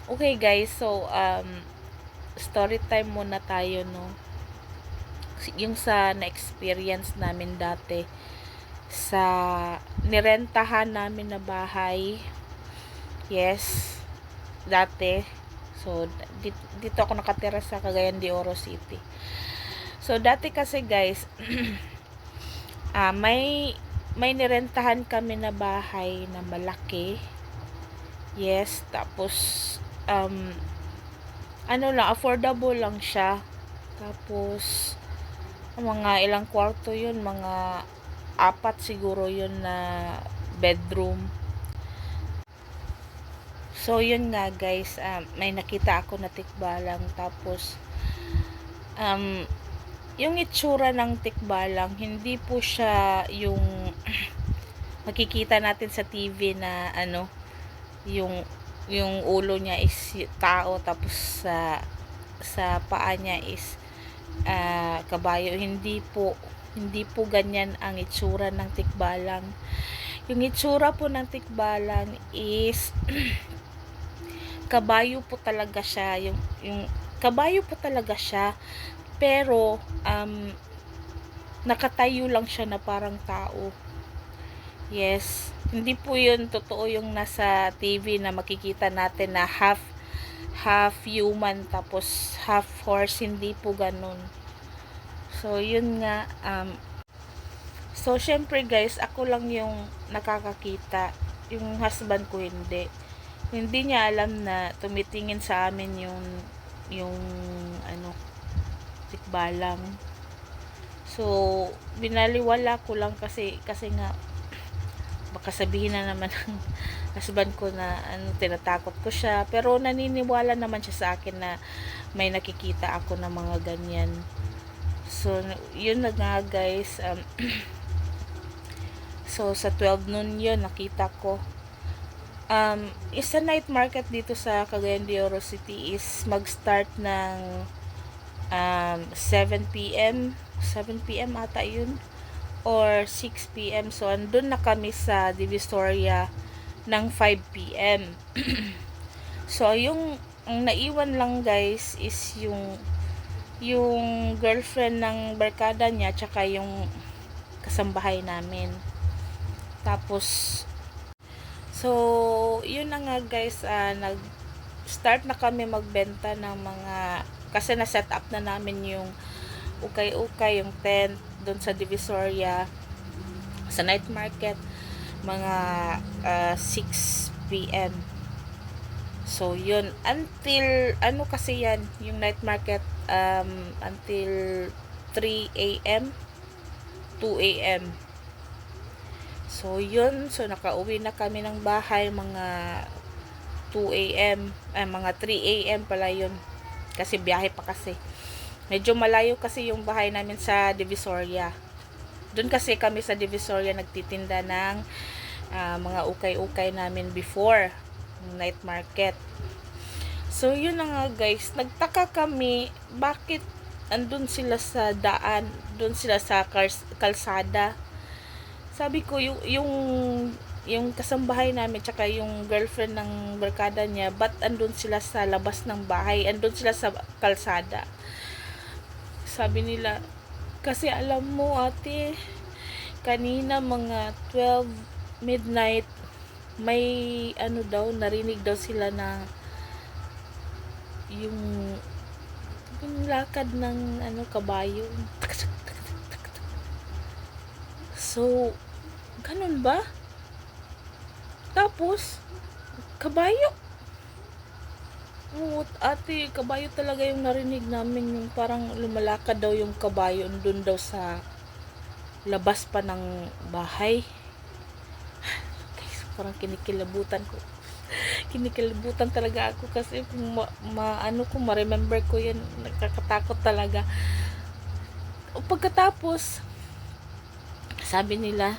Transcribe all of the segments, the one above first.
Okay guys, so story time muna tayo, no. Yung sa na-experience namin dati sa nirentahan namin na bahay. Yes, dati. So dito ako nakatira sa Cagayan de Oro City. So dati kasi guys, may nirentahan kami na bahay na malaki. Yes, tapos um ano lang, affordable lang siya. Tapos mga ilang kwarto yun, mga apat siguro yun na bedroom. So yun nga guys, may nakita ako na tikbalang. Tapos um, yung itsura ng tikbalang, hindi po siya yung makikita natin sa TV na ano, yung ulo niya is tao, tapos sa paa niya is kabayo. Hindi po ganyan ang itsura ng tikbalang. Yung itsura po ng tikbalang is kabayo po talaga siya. Yung kabayo po talaga siya, pero nakatayo lang siya na parang tao. Yes, hindi po yun totoo yung nasa TV na makikita natin na half human tapos half horse. Hindi po ganun. So yun nga, so syempre guys, ako lang yung nakakakita, yung husband ko hindi niya alam na tumitingin sa amin yung ano, tikbalang. So binaliwala ko lang kasi nga baka sabihin na naman ng husband ko na tinatakot ko siya, pero naniniwala naman siya sa akin na may nakikita ako na mga ganyan. So yun na nga guys, so sa 12 noon yun nakita ko. Isa night market dito sa Cagayan de Oro City is mag-start ng 7 p.m. 7 p.m. ata yun, or 6 p.m. So andun na kami sa Divisoria ng 5 p.m. So yung ang naiwan lang guys is yung girlfriend ng barkada niya tsaka yung kasambahay namin. Tapos so yun na nga guys, nag-start na kami magbenta ng mga, kasi na-set up na namin yung ukay-ukay, yung tent doon sa Divisoria sa night market, mga 6 p.m. So yun, until ano kasi yan, yung night market, until 3 a.m. 2 a.m. So yun, so nakauwi na kami ng bahay mga 2 a.m. Mga 3 a.m. pala yun, kasi biyahe pa kasi. Medyo malayo kasi yung bahay namin sa Divisoria. Doon kasi kami sa Divisoria nagtitinda ng mga ukay-ukay namin before night market. So yun na nga guys, nagtaka kami bakit andun sila sa daan, doon sila sa kalsada. Sabi ko, yung kasambahay namin tsaka yung girlfriend ng barkada niya, ba't andun sila sa labas ng bahay, andun sila sa kalsada? Sabi nila, kasi alam mo ate, kanina mga 12 midnight, may ano daw, narinig daw sila na yung lakad ng kabayo. So ganun ba? Tapos kabayo. Oo, ate, kabayo talaga yung narinig namin, yung parang lumalakad daw yung kabayo doon daw sa labas pa ng bahay. Guys, parang kinikilabutan talaga ako, kasi kung ma-remember ko yun, nakakatakot talaga. O pagkatapos, sabi nila,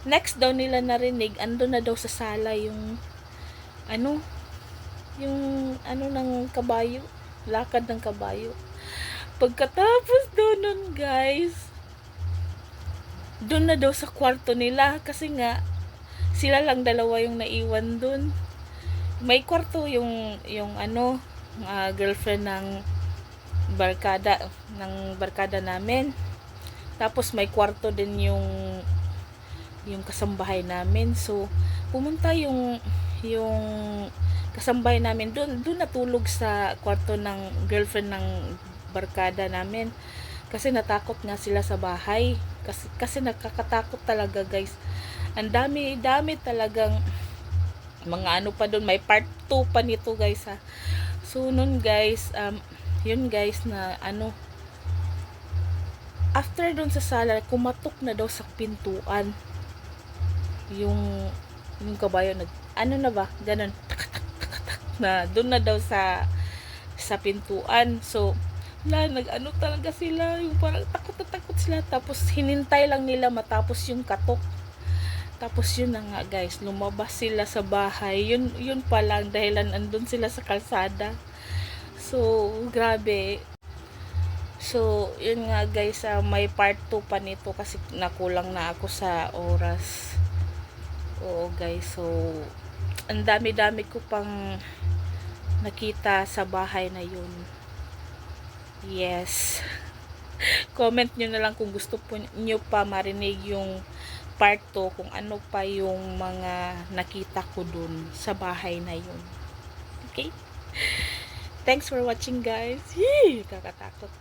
next daw nila narinig, ando na daw sa sala yung ng kabayo, lakad ng kabayo. Pagkatapos daw nun guys, doon na daw sa kwarto nila, kasi nga sila lang dalawa yung naiwan doon. may kwarto yung ano, girlfriend ng barkada namin. Tapos may kwarto din yung kasambahay namin. So pumunta yung kasambahay namin doon natulog sa kwarto ng girlfriend ng barkada namin. Kasi natakot nga sila sa bahay. Kasi nakakatakot talaga, guys. Ang dami talagang mga ano pa doon. May part 2 pa nito, guys, ha. So nun, guys, yun, guys, na ano, after doon sa sala, kumatok na daw sa pintuan yung kabayo, ano na ba, ganun, na doon na daw sa pintuan. So ano talaga sila, yung parang takot na takot sila. Tapos hinintay lang nila matapos yung katok. Tapos yun na nga, guys, lumabas sila sa bahay. Yun pa lang dahilan andun sila sa kalsada. So grabe. So yun nga, guys, may part 2 pa nito kasi nakulang na ako sa oras. Oo, guys. So ang dami-dami ko pang nakita sa bahay na yun. Yes. Comment nyo na lang kung gusto po nyo pa marinig yung part 2, kung ano pa yung mga nakita ko dun sa bahay na yun. Okay? Thanks for watching, guys. Yee! Kakatakot.